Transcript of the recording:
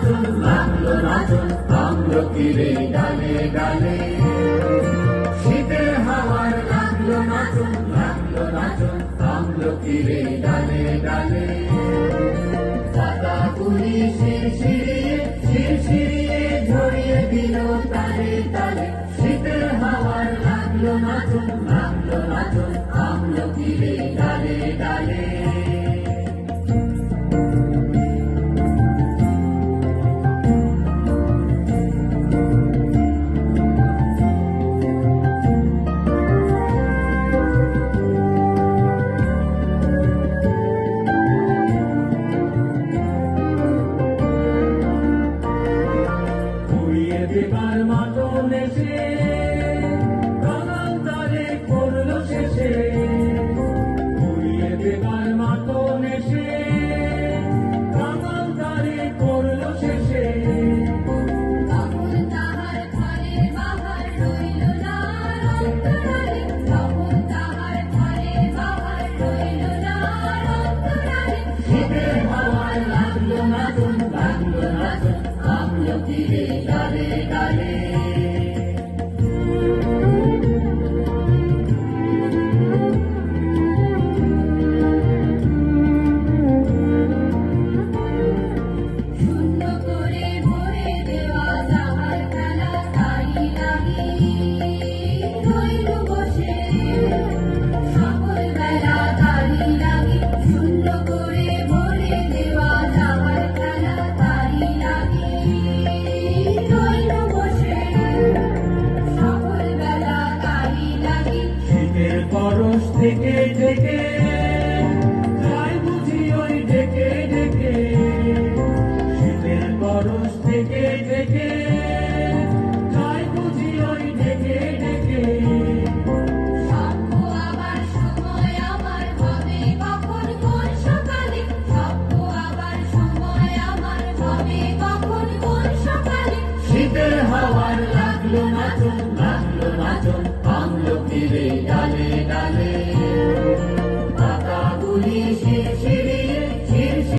নাচন লাগলো নাচন আমলকিরে ডালে ডালে শীতের হাওয়ার লাগলো নাচন আমলকিরে ডালে ডালে পাতাগুলি শিরশিরিয়ে ঝরিয়ে দিল তালে তালে শীতের হাওয়ার লাগলো নাচন আমলকিরে ডালে ডালে দেবার মাতন এসে কাঙাল তারে করলো শেষে ঘুরিয়ে দেবার মাতন এসে কাঙাল তারে করলো শেষে তখন তাহার ঘরের বাহার রইল না অন্তরালে তখন তাহার ঘরের বাহার রইল না অন্তরালে শীতের হাওয়ার লাগলো নাচন আমলকিরে ডালে ডালে শূন্য করে ভরে দেওয়া যাহার খেলা তারি লাগি রইল বসে সকল বেলা তারি লাগি শূন্য করে ভরে দেওয়া যাহার খেলা তারি লাগি রইল বসে সকল বেলা তারি লাগি শীতের পরশ থেকে ঢেকে যায় বুঝি ওই ঢেকে ঢেকে শীতের পরশ থেকে ঢেকে যায় বুঝি ওই ঢেকে ঢেকে স্বপ্ন আবার সময় আমার হবে কখন কোন সকালে স্বপ্ন আবার সময় আমার হবে কখন কোন সকালে শীতের হাওয়ার লাগলো নাচন আমলকিরে ডালে